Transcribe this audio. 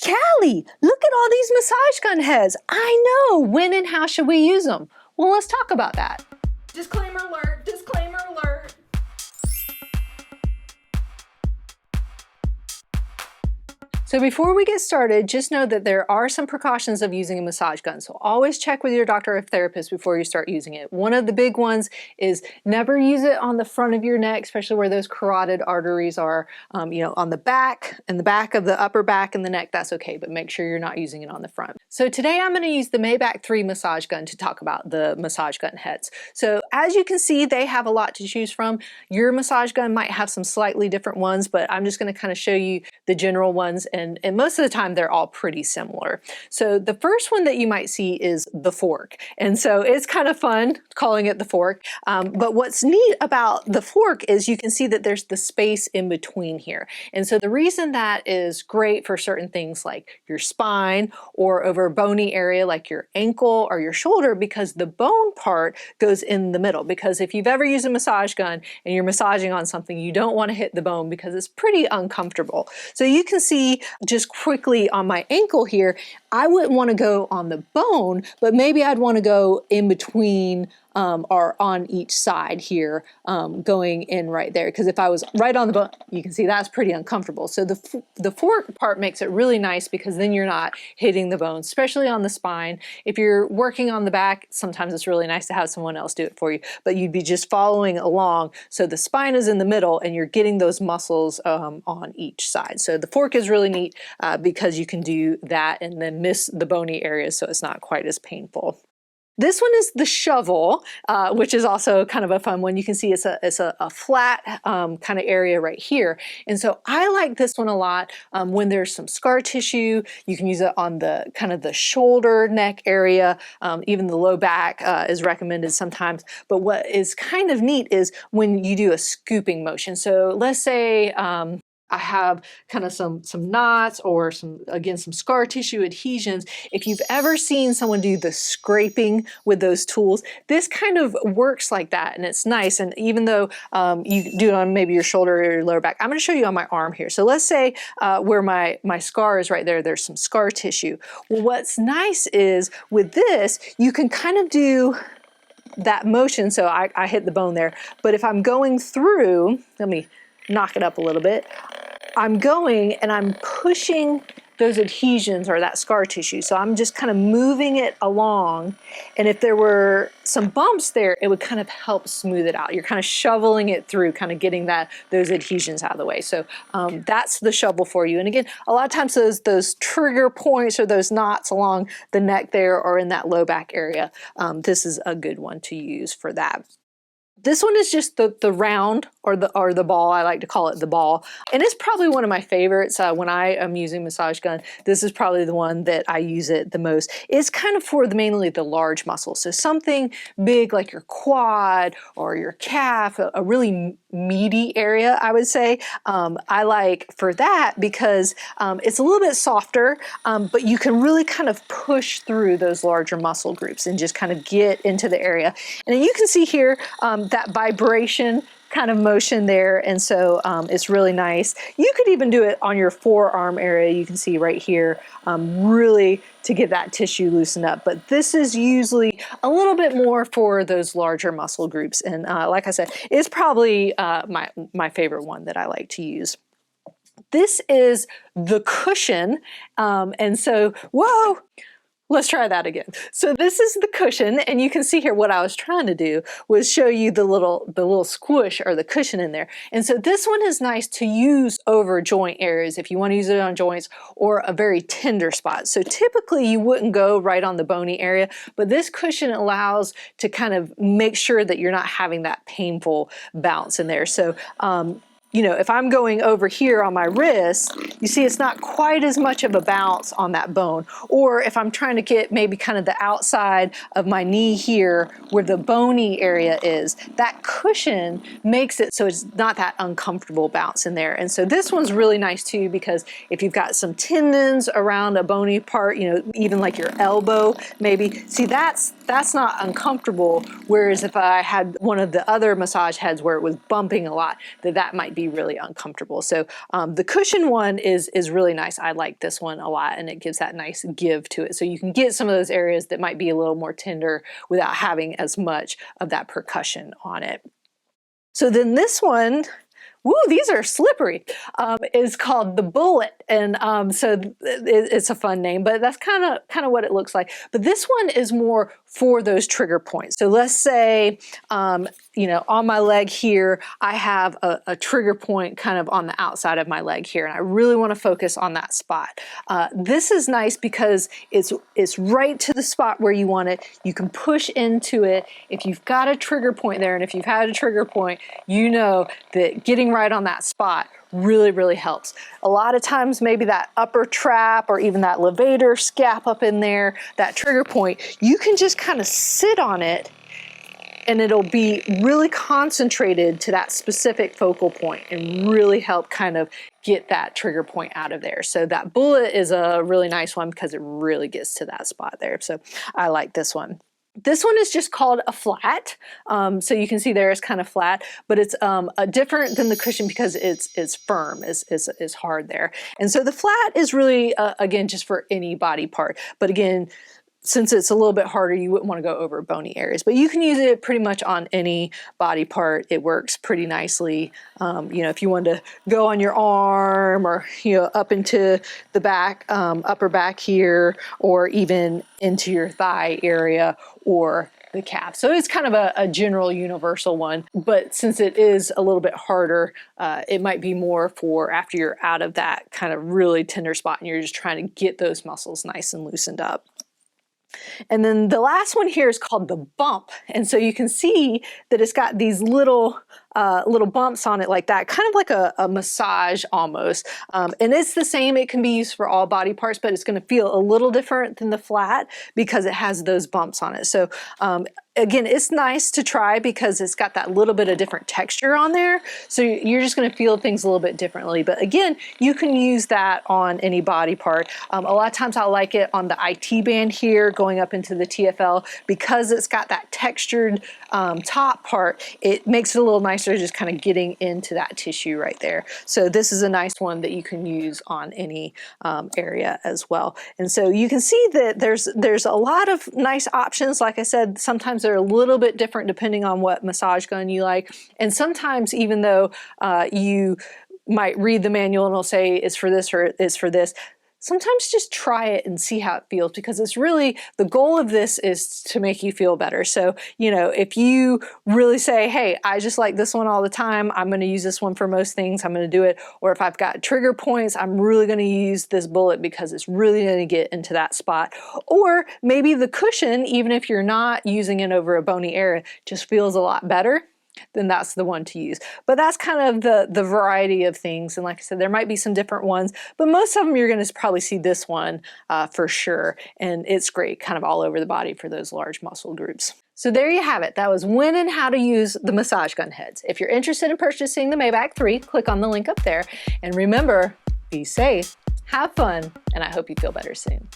Callie, look at all these massage gun heads. I know, when and how should we use them? Well, let's talk about that. Disclaimer alert, disclaimer alert. So before we get started, just know that there are some precautions of using a massage gun. So always check with your doctor or therapist before you start using it. One of the big ones is never use it on the front of your neck, especially where those carotid arteries are, on the back, in the back of the upper back and the neck, that's okay, but make sure you're not using it on the front. So today I'm gonna use the Mebak 3 massage gun to talk about the massage gun heads. So as you can see, they have a lot to choose from. Your massage gun might have some slightly different ones, but I'm just gonna kind of show you the general ones, and most of the time they're all pretty similar. So the first one that you might see is the fork. And so it's kind of fun calling it the fork. But what's neat about the fork is you can see that there's the space in between here. And so the reason that is great for certain things like your spine or over a bony area like your ankle or your shoulder, because the bone part goes in the middle. Because if you've ever used a massage gun and you're massaging on something, you don't want to hit the bone because it's pretty uncomfortable. So you can see just quickly on my ankle here, I wouldn't want to go on the bone, but maybe I'd want to go in between or on each side here, going in right there. Because if I was right on the bone, you can see that's pretty uncomfortable. So the fork part makes it really nice because then you're not hitting the bone, especially on the spine. If you're working on the back, sometimes it's really nice to have someone else do it for you, but you'd be just following along. So the spine is in the middle and you're getting those muscles on each side. So the fork is really neat because you can do that and then miss the bony areas so it's not quite as painful. This one is the shovel, which is also kind of a fun one. You can see it's a flat kind of area right here. And so I like this one a lot when there's some scar tissue. You can use it on the kind of the shoulder, neck area. Even the low back is recommended sometimes. But what is kind of neat is when you do a scooping motion. So let's say I have kind of some knots or some scar tissue adhesions. If you've ever seen someone do the scraping with those tools, this kind of works like that and it's nice. And even though you do it on maybe your shoulder or your lower back, I'm going to show you on my arm here. So let's say where my scar is right there, there's some scar tissue. Well, what's nice is with this, you can kind of do that motion. So I hit the bone there, but if I'm going through, let me knock it up a little bit. I'm going and I'm pushing those adhesions or that scar tissue. So I'm just kind of moving it along. And if there were some bumps there, it would kind of help smooth it out. You're kind of shoveling it through, kind of getting those adhesions out of the way. So that's the shovel for you. And again, a lot of times those trigger points or those knots along the neck there or in that low back area, this is a good one to use for that. This one is just the round or the ball. I like to call it the ball. And it's probably one of my favorites when I am using massage gun. This is probably the one that I use it the most. It's kind of for mainly the large muscles. So something big like your quad or your calf, a really meaty area, I would say. I like for that because it's a little bit softer, but you can really kind of push through those larger muscle groups and just kind of get into the area. And you can see here that vibration kind of motion there, and so it's really nice. You could even do it on your forearm area. You can see right here, really to get that tissue loosened up. But this is usually a little bit more for those larger muscle groups. And like I said, it's probably my favorite one that I like to use. This is the cushion, and so, whoa! Let's try that again. So this is the cushion, and you can see here what I was trying to do was show you the little squish or the cushion in there. And so this one is nice to use over joint areas if you want to use it on joints or a very tender spot. So typically you wouldn't go right on the bony area, but this cushion allows to kind of make sure that you're not having that painful bounce in there. So if I'm going over here on my wrist, you see it's not quite as much of a bounce on that bone. Or if I'm trying to get maybe kind of the outside of my knee here where the bony area is, that cushion makes it so it's not that uncomfortable bounce in there. And so this one's really nice too, because if you've got some tendons around a bony part, even like your elbow maybe, see that's not uncomfortable. Whereas if I had one of the other massage heads where it was bumping a lot, that might be really uncomfortable. So the cushion one is really nice. I like this one a lot, and it gives that nice give to it. So you can get some of those areas that might be a little more tender without having as much of that percussion on it. So then this one, woo, these are slippery, is called the Bullet. And so it's a fun name, but that's kind of what it looks like. But this one is more for those trigger points. So let's say, you know, on my leg here, I have a trigger point kind of on the outside of my leg here, and I really want to focus on that spot. This is nice because it's right to the spot where you want it. You can push into it. If you've got a trigger point there, and if you've had a trigger point, you know that getting right on that spot really helps. A lot of times maybe that upper trap or even that levator scap up in there, that trigger point, you can just kind of sit on it and it'll be really concentrated to that specific focal point and really help kind of get that trigger point out of there. So that Bullet is a really nice one because it really gets to that spot there. So I like this one. This one is just called a flat. So you can see there it's kind of flat, but it's different than the cushion because it's firm, is hard there. And so the flat is really, again, just for any body part. But again, since it's a little bit harder, you wouldn't want to go over bony areas, but you can use it pretty much on any body part. It works pretty nicely. You know, if you want to go on your arm or, you know, up into the back, upper back here, or even into your thigh area or the calf. So it's kind of a general universal one, but since it is a little bit harder, it might be more for after you're out of that kind of really tender spot and you're just trying to get those muscles nice and loosened up. And then the last one here is called the bump. And so you can see that it's got these little bumps on it like that, kind of like a massage almost. And it's the same, it can be used for all body parts, but it's gonna feel a little different than the flat because it has those bumps on it. So again, it's nice to try because it's got that little bit of different texture on there. So you're just gonna feel things a little bit differently. But again, you can use that on any body part. A lot of times I like it on the IT band here going up into the TFL because it's got that textured top part. It makes it a little nicer just kind of getting into that tissue right there. So this is a nice one that you can use on any area as well. And so you can see that there's a lot of nice options. Like I said, sometimes they're a little bit different depending on what massage gun you like. And sometimes even though you might read the manual and it'll say it's for this or it's for this, sometimes just try it and see how it feels, because it's really, the goal of this is to make you feel better. So, you know, if you really say, hey, I just like this one all the time, I'm going to use this one for most things, I'm going to do it. Or if I've got trigger points, I'm really going to use this Bullet because it's really going to get into that spot. Or maybe the cushion, even if you're not using it over a bony area, just feels a lot better, then that's the one to use. But that's kind of the variety of things. And like I said, there might be some different ones, but most of them you're going to probably see this one for sure. And it's great kind of all over the body for those large muscle groups. So there you have it. That was when and how to use the massage gun heads. If you're interested in purchasing the Mebak 3, click on the link up there. And remember, be safe, have fun, and I hope you feel better soon.